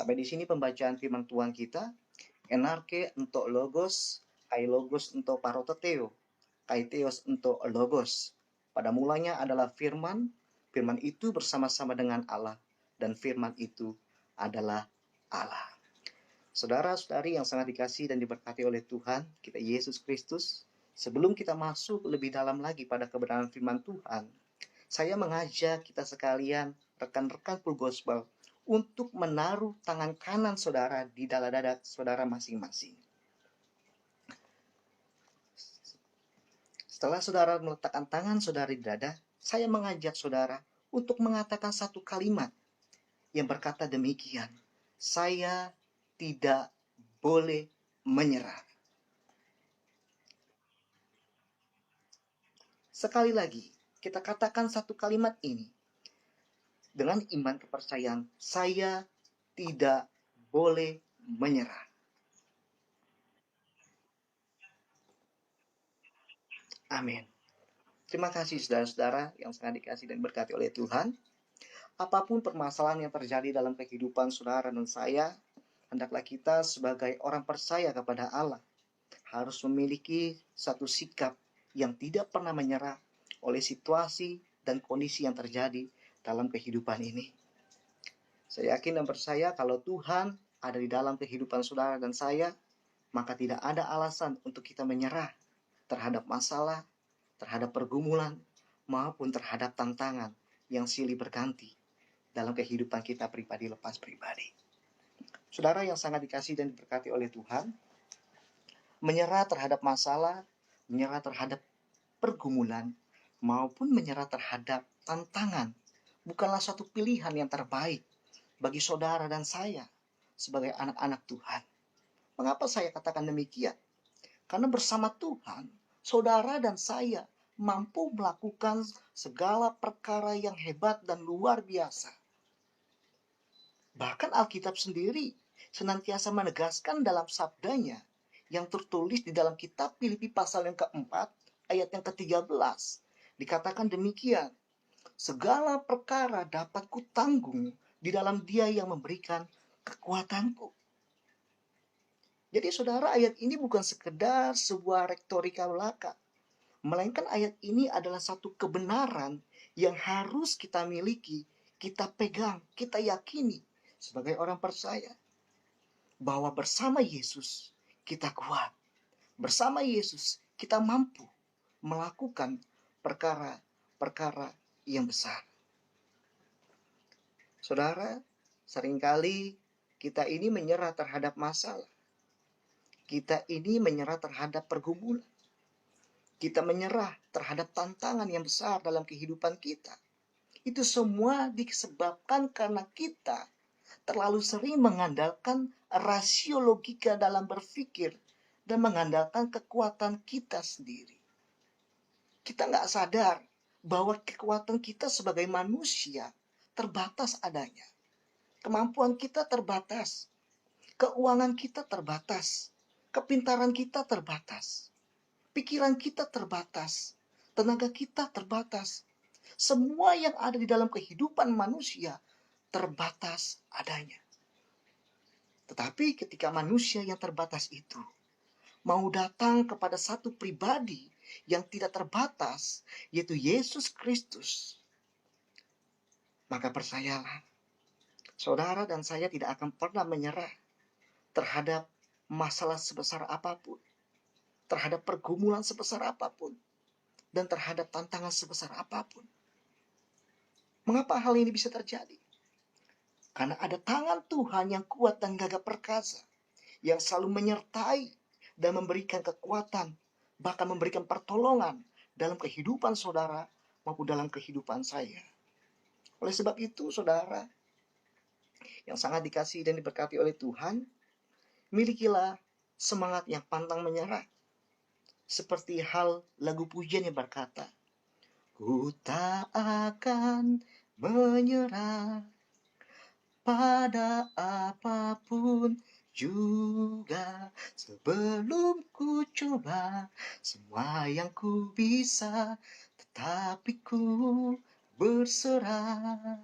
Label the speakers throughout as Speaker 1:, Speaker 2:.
Speaker 1: Sampai di sini pembacaan firman Tuhan kita. Enarke untuk logos, kai logos untuk paroteteo, kai theos untuk logos. Pada mulanya adalah firman, firman itu bersama-sama dengan Allah, dan firman itu adalah Allah. Saudara-saudari yang sangat dikasihi dan diberkati oleh Tuhan, kita Yesus Kristus, sebelum kita masuk lebih dalam lagi pada kebenaran firman Tuhan, saya mengajak kita sekalian, rekan-rekan Full Gospel, untuk menaruh tangan kanan saudara di dalam dada saudara masing-masing. Setelah saudara meletakkan tangan saudara di dada, saya mengajak saudara untuk mengatakan satu kalimat yang berkata demikian, saya tidak boleh menyerah. Sekali lagi, kita katakan satu kalimat ini. Dengan iman kepercayaan, saya tidak boleh menyerah. Amin. Terima kasih saudara-saudara yang sangat dikasihi dan berkati oleh Tuhan. Apapun permasalahan yang terjadi dalam kehidupan saudara dan saya, hendaklah kita sebagai orang percaya kepada Allah harus memiliki satu sikap yang tidak pernah menyerah oleh situasi dan kondisi yang terjadi dalam kehidupan ini. Saya yakin dan percaya kalau Tuhan ada di dalam kehidupan saudara dan saya, maka tidak ada alasan untuk kita menyerah terhadap masalah, terhadap pergumulan, maupun terhadap tantangan yang silih berganti dalam kehidupan kita pribadi lepas pribadi. Saudara yang sangat dikasihi dan diberkati oleh Tuhan, menyerah terhadap masalah, menyerah terhadap pergumulan, maupun menyerah terhadap tantangan bukanlah suatu pilihan yang terbaik bagi saudara dan saya sebagai anak-anak Tuhan. Mengapa saya katakan demikian? Karena bersama Tuhan, saudara dan saya mampu melakukan segala perkara yang hebat dan luar biasa. Bahkan Alkitab sendiri senantiasa menegaskan dalam sabdanya yang tertulis di dalam kitab Filipi pasal yang keempat, ayat yang ke-13. Dikatakan demikian, segala perkara dapat kutanggung di dalam Dia yang memberikan kekuatanku. Jadi saudara, ayat ini bukan sekedar sebuah retorika belaka, melainkan ayat ini adalah satu kebenaran yang harus kita miliki, kita pegang, kita yakini sebagai orang percaya. Bahwa bersama Yesus kita kuat. Bersama Yesus kita mampu melakukan perkara-perkara yang besar. Saudara, seringkali kita ini menyerah terhadap masalah. Kita ini menyerah terhadap pergumulan. Kita menyerah terhadap tantangan yang besar dalam kehidupan kita. Itu semua disebabkan karena kita terlalu sering mengandalkan rasio logika dalam berpikir dan mengandalkan kekuatan kita sendiri. Kita nggak sadar bahwa kekuatan kita sebagai manusia terbatas adanya. Kemampuan kita terbatas. Keuangan kita terbatas. Kepintaran kita terbatas. Pikiran kita terbatas. Tenaga kita terbatas. Semua yang ada di dalam kehidupan manusia terbatas adanya. Tetapi ketika manusia yang terbatas itu mau datang kepada satu pribadi yang tidak terbatas, yaitu Yesus Kristus, maka percayalah, saudara dan saya tidak akan pernah menyerah terhadap masalah sebesar apapun, terhadap pergumulan sebesar apapun, dan terhadap tantangan sebesar apapun. Mengapa hal ini bisa terjadi? Karena ada tangan Tuhan yang kuat dan gagah perkasa, yang selalu menyertai dan memberikan kekuatan, bahkan memberikan pertolongan dalam kehidupan saudara maupun dalam kehidupan saya. Oleh sebab itu, saudara yang sangat dikasihi dan diberkati oleh Tuhan, milikilah semangat yang pantang menyerah. Seperti hal lagu pujian yang berkata, ku tak akan menyerah pada apapun juga, sebelum ku coba semua yang ku bisa, tetapi ku berserah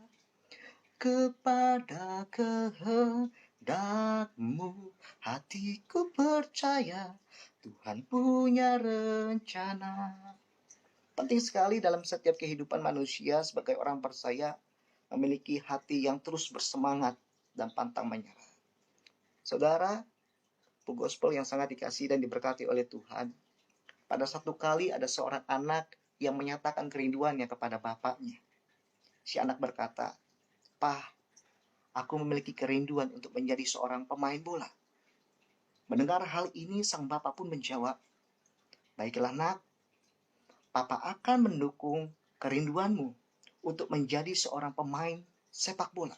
Speaker 1: kepada kehendak kehendakmu. Hatiku percaya Tuhan punya rencana. Penting sekali dalam setiap kehidupan manusia sebagai orang percaya memiliki hati yang terus bersemangat dan pantang menyerah. Saudara, gospel yang sangat dikasihi dan diberkati oleh Tuhan. Pada satu kali ada seorang anak yang menyatakan kerinduannya kepada bapaknya. Si anak berkata, "Pah, aku memiliki kerinduan untuk menjadi seorang pemain bola." Mendengar hal ini, sang bapak pun menjawab, "Baiklah nak, papa akan mendukung kerinduanmu untuk menjadi seorang pemain sepak bola."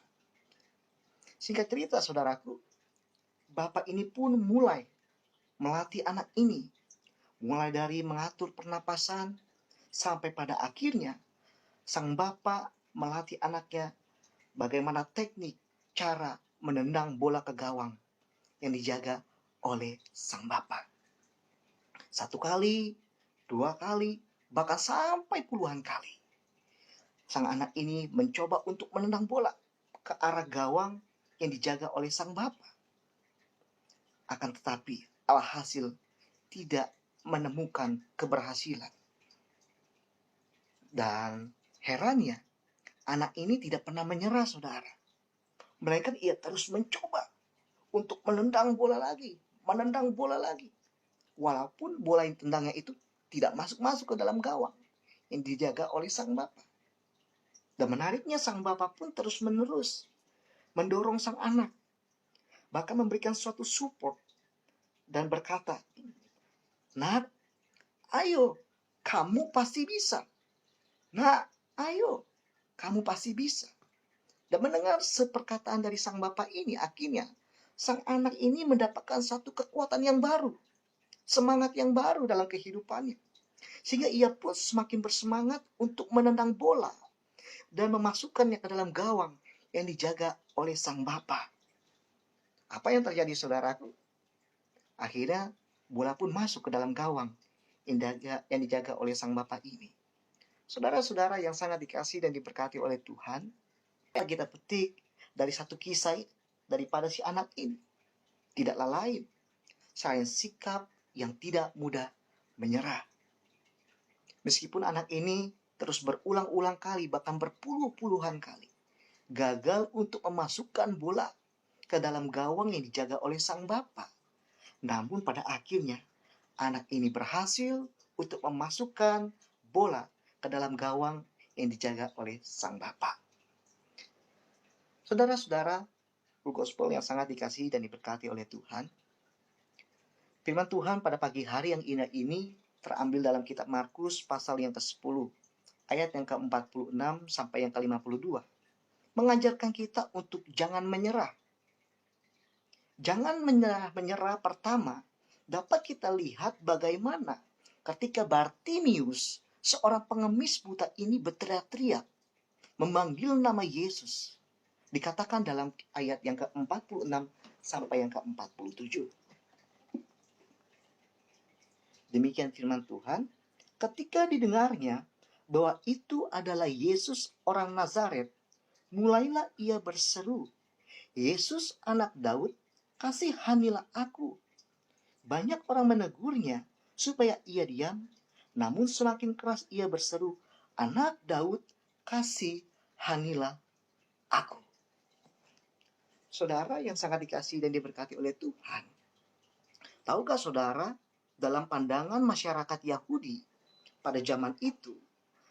Speaker 1: Singkat cerita, saudaraku, bapak ini pun mulai melatih anak ini, mulai dari mengatur pernapasan, sampai pada akhirnya sang bapak melatih anaknya bagaimana teknik cara menendang bola ke gawang yang dijaga oleh sang bapak. 1 kali, 2 kali, bahkan sampai puluhan kali. Sang anak ini mencoba untuk menendang bola ke arah gawang yang dijaga oleh sang bapak. Akan tetapi, alhasil tidak menemukan keberhasilan. Dan herannya, anak ini tidak pernah menyerah, saudara. Melainkan ia terus mencoba untuk menendang bola lagi. Walaupun bola yang tendangnya itu tidak masuk-masuk ke dalam gawang yang dijaga oleh sang bapak. Dan menariknya, sang bapak pun terus-menerus mendorong sang anak. Bahkan memberikan suatu support dan berkata, "Nak, ayo, kamu pasti bisa. Nak, ayo, kamu pasti bisa." Dan mendengar seperkataan dari sang bapak ini, akhirnya sang anak ini mendapatkan satu kekuatan yang baru, semangat yang baru dalam kehidupannya. Sehingga ia pun semakin bersemangat untuk menendang bola dan memasukkannya ke dalam gawang yang dijaga oleh sang bapak. Apa yang terjadi, saudaraku? Akhirnya bola pun masuk ke dalam gawang yang dijaga oleh sang bapak ini. Saudara-saudara yang sangat dikasihi dan diberkati oleh Tuhan, kita petik dari satu kisah daripada si anak ini tidaklah lain selain sikap yang tidak mudah menyerah. Meskipun anak ini terus berulang-ulang kali, bahkan berpuluh-puluhan kali, gagal untuk memasukkan bola ke dalam gawang yang dijaga oleh sang bapak. Namun pada akhirnya, anak ini berhasil untuk memasukkan bola ke dalam gawang yang dijaga oleh sang bapak. Saudara-saudara, gospel yang sangat dikasihi dan diberkati oleh Tuhan. Firman Tuhan pada pagi hari yang indah ini terambil dalam kitab Markus pasal yang ke-10, ayat yang ke-46 sampai yang ke-52. Mengajarkan kita untuk jangan menyerah. Jangan menyerah pertama dapat kita lihat bagaimana ketika Bartimius, seorang pengemis buta ini berteriak-teriak memanggil nama Yesus. Dikatakan dalam ayat yang ke-46 sampai yang ke-47. Demikian firman Tuhan. Ketika didengarnya bahwa itu adalah Yesus orang Nazaret, mulailah ia berseru, "Yesus anak Daud, kasihanilah aku." Banyak orang menegurnya supaya ia diam, namun semakin keras ia berseru, "Anak Daud, kasihanilah aku." Saudara yang sangat dikasihi dan diberkati oleh Tuhan, tahukah saudara, dalam pandangan masyarakat Yahudi pada zaman itu,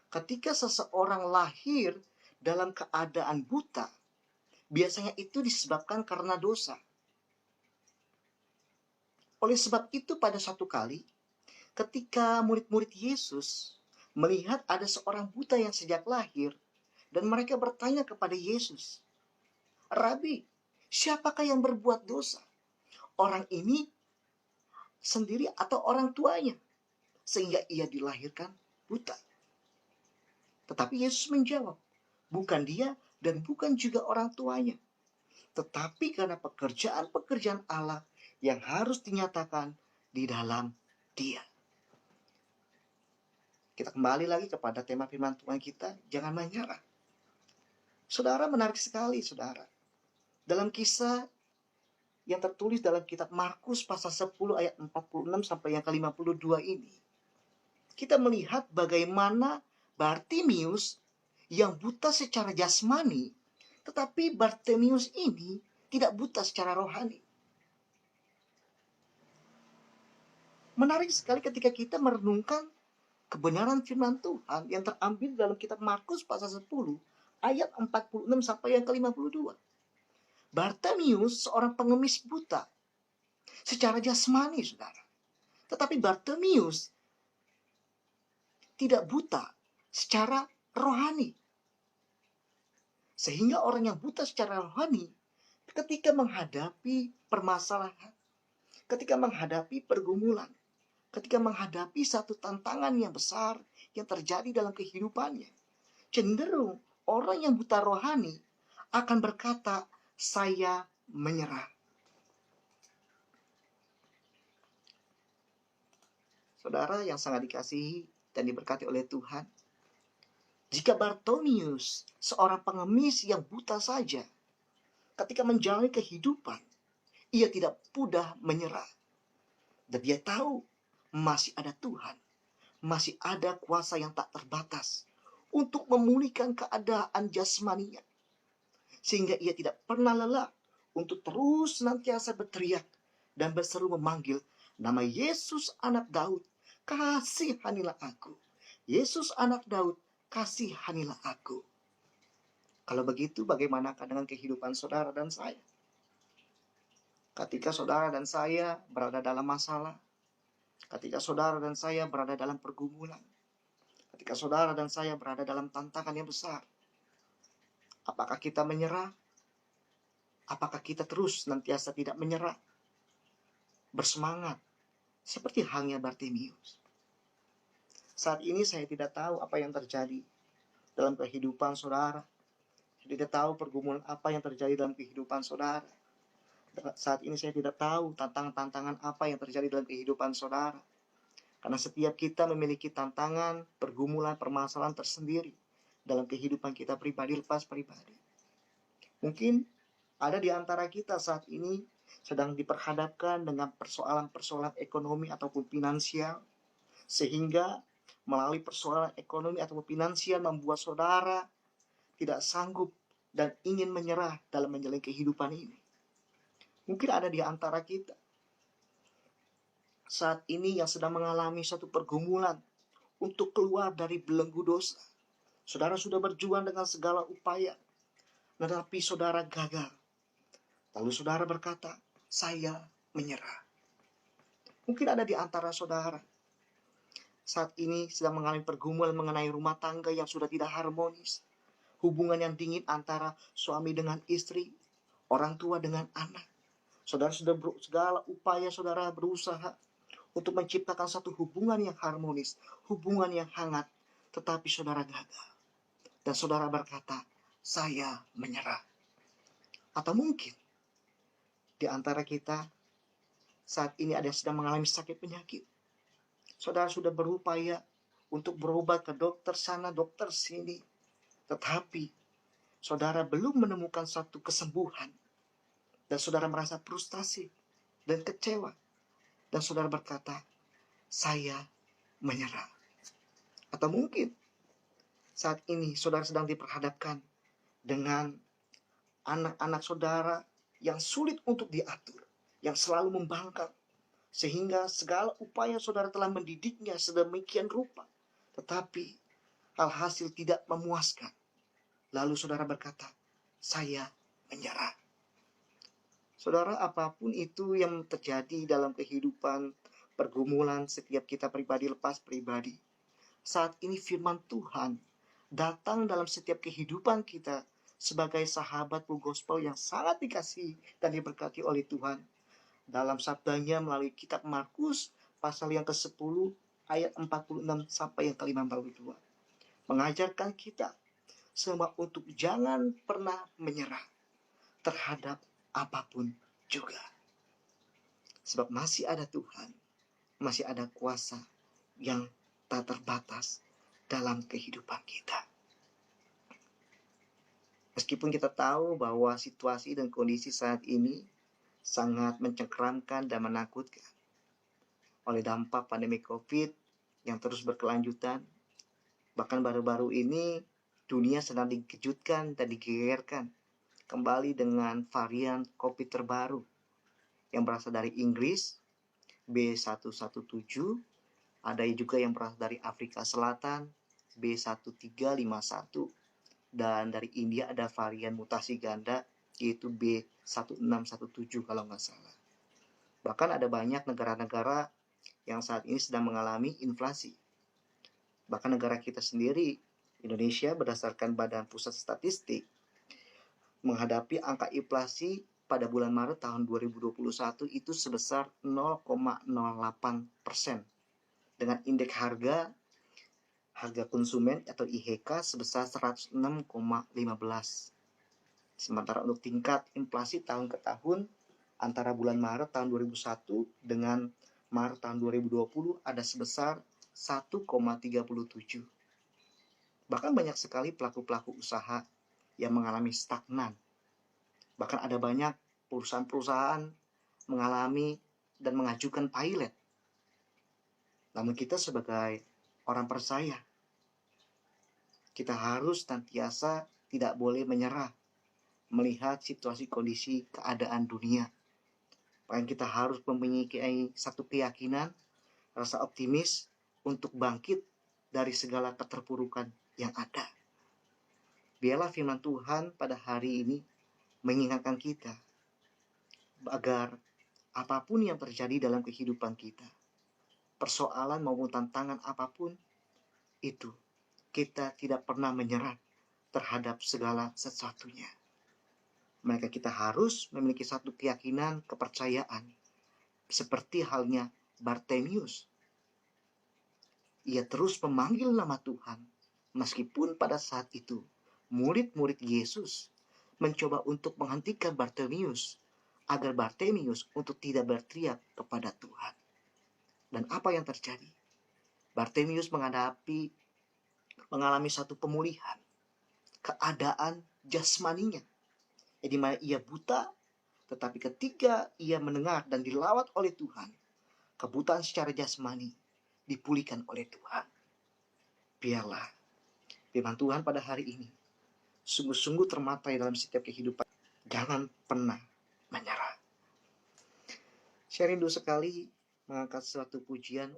Speaker 1: ketika seseorang lahir dalam keadaan buta, biasanya itu disebabkan karena dosa. Oleh sebab itu, pada satu kali, ketika murid-murid Yesus melihat ada seorang buta yang sejak lahir, dan mereka bertanya kepada Yesus, "Rabi, siapakah yang berbuat dosa? Orang ini sendiri atau orang tuanya, sehingga ia dilahirkan buta?" Tetapi Yesus menjawab, bukan dia dan bukan juga orang tuanya, tetapi karena pekerjaan-pekerjaan Allah yang harus dinyatakan di dalam dia. Kita kembali lagi kepada tema firman Tuhan kita, jangan menyerah. Saudara, menarik sekali, saudara. Dalam kisah yang tertulis dalam kitab Markus pasal 10 ayat 46 sampai yang ke-52 ini, kita melihat bagaimana Bartimius yang buta secara jasmani, tetapi Bartimius ini tidak buta secara rohani. Menarik sekali ketika kita merenungkan kebenaran firman Tuhan yang terambil dalam kitab Markus pasal 10 ayat 46 sampai yang ke-52. Bartimius seorang pengemis buta secara jasmani, saudara. Tetapi Bartimius tidak buta secara rohani. Sehingga orang yang buta secara rohani ketika menghadapi permasalahan, ketika menghadapi pergumulan, ketika menghadapi satu tantangan yang besar yang terjadi dalam kehidupannya, cenderung orang yang buta rohani akan berkata, saya menyerah. Saudara yang sangat dikasihi dan diberkati oleh Tuhan, jika Bartimius, seorang pengemis yang buta saja, ketika menjalani kehidupan, ia tidak mudah menyerah. Dan dia tahu masih ada Tuhan, masih ada kuasa yang tak terbatas untuk memulihkan keadaan jasmaninya. Sehingga ia tidak pernah lelah untuk terus senantiasa berteriak dan berseru memanggil nama Yesus anak Daud, kasihanilah aku. Yesus anak Daud, kasihanilah aku. Kalau begitu, bagaimanakah dengan kehidupan saudara dan saya? Ketika saudara dan saya berada dalam masalah, ketika saudara dan saya berada dalam pergumulan, ketika saudara dan saya berada dalam tantangan yang besar, apakah kita menyerah? Apakah kita terus nantiasa tidak menyerah? Bersemangat, seperti halnya Bartimius. Saat ini saya tidak tahu apa yang terjadi dalam kehidupan saudara. Saya tidak tahu pergumulan apa yang terjadi dalam kehidupan saudara. Saat ini saya tidak tahu tantangan-tantangan apa yang terjadi dalam kehidupan saudara. Karena setiap kita memiliki tantangan, pergumulan, permasalahan tersendiri dalam kehidupan kita pribadi lepas pribadi. Mungkin ada di antara kita saat ini sedang diperhadapkan dengan persoalan-persoalan ekonomi ataupun finansial, sehingga melalui persoalan ekonomi ataupun finansial membuat saudara tidak sanggup dan ingin menyerah dalam menjalani kehidupan ini. Mungkin ada di antara kita saat ini yang sedang mengalami satu pergumulan untuk keluar dari belenggu dosa. Saudara sudah berjuang dengan segala upaya, tetapi saudara gagal. Lalu saudara berkata, saya menyerah. Mungkin ada di antara saudara saat ini sedang mengalami pergumulan mengenai rumah tangga yang sudah tidak harmonis. Hubungan yang dingin antara suami dengan istri, orang tua dengan anak. Saudara sudah segala upaya saudara berusaha untuk menciptakan satu hubungan yang harmonis, hubungan yang hangat, tetapi saudara gagal. Dan saudara berkata, saya menyerah. Atau mungkin di antara kita saat ini ada yang sedang mengalami sakit penyakit. Saudara sudah berupaya untuk berobat ke dokter sana, dokter sini. Tetapi saudara belum menemukan satu kesembuhan. Dan saudara merasa frustasi dan kecewa. Dan saudara berkata, saya menyerah. Atau mungkin saat ini saudara sedang diperhadapkan dengan anak-anak saudara yang sulit untuk diatur, yang selalu membangkang, sehingga segala upaya saudara telah mendidiknya sedemikian rupa, tetapi alhasil tidak memuaskan. Lalu saudara berkata, saya menyerah. Saudara, apapun itu yang terjadi dalam kehidupan pergumulan setiap kita pribadi lepas pribadi, saat ini firman Tuhan datang dalam setiap kehidupan kita sebagai sahabat full gospel yang sangat dikasihi dan diberkati oleh Tuhan. Dalam sabdanya melalui kitab Markus pasal yang ke-10 ayat 46 sampai yang ke-52. Mengajarkan kita semua untuk jangan pernah menyerah terhadap apapun juga. Sebab masih ada Tuhan, masih ada kuasa yang tak terbatas dalam kehidupan kita. Meskipun kita tahu bahwa situasi dan kondisi saat ini sangat mencengkeramkan dan menakutkan. Oleh dampak pandemi COVID yang terus berkelanjutan, bahkan baru-baru ini dunia sedang dikejutkan dan digegerkan kembali dengan varian COVID terbaru yang berasal dari Inggris, B117, ada juga yang berasal dari Afrika Selatan, B1351, dan dari India ada varian mutasi ganda, yaitu B1617 kalau nggak salah. Bahkan ada banyak negara-negara yang saat ini sedang mengalami inflasi. Bahkan negara kita sendiri, Indonesia, berdasarkan Badan Pusat Statistik, menghadapi angka inflasi pada bulan Maret tahun 2021 itu sebesar 0,08%, dengan indeks harga konsumen atau IHK sebesar 106,15. Sementara untuk tingkat inflasi tahun ke tahun antara bulan Maret tahun 2001 dengan Maret tahun 2020 ada sebesar 1,37. Bahkan banyak sekali pelaku-pelaku usaha yang mengalami stagnan. Bahkan ada banyak perusahaan-perusahaan mengalami dan mengajukan pilot. Namun kita sebagai orang percaya, kita harus senantiasa tidak boleh menyerah melihat situasi kondisi keadaan dunia. Bahkan kita harus mempunyai satu keyakinan, rasa optimis untuk bangkit dari segala keterpurukan yang ada. Biarlah firman Tuhan pada hari ini mengingatkan kita agar apapun yang terjadi dalam kehidupan kita, persoalan maupun tantangan apapun itu, kita tidak pernah menyerah terhadap segala sesuatunya. Maka kita harus memiliki satu keyakinan, kepercayaan, seperti halnya Bartimius. Ia terus memanggil nama Tuhan, meskipun pada saat itu murid-murid Yesus mencoba untuk menghentikan Bartimius, agar Bartimius untuk tidak berteriak kepada Tuhan. Dan apa yang terjadi? Bartimius mengalami satu pemulihan keadaan jasmaninya, di mana ia buta, tetapi ketika ia mendengar dan dilawat oleh Tuhan, kebutaan secara jasmani dipulihkan oleh Tuhan. Biarlah firman Tuhan pada hari ini sungguh-sungguh termatai dalam setiap kehidupan. Jangan pernah menyerah. Saya rindu sekali mengangkat suatu pujian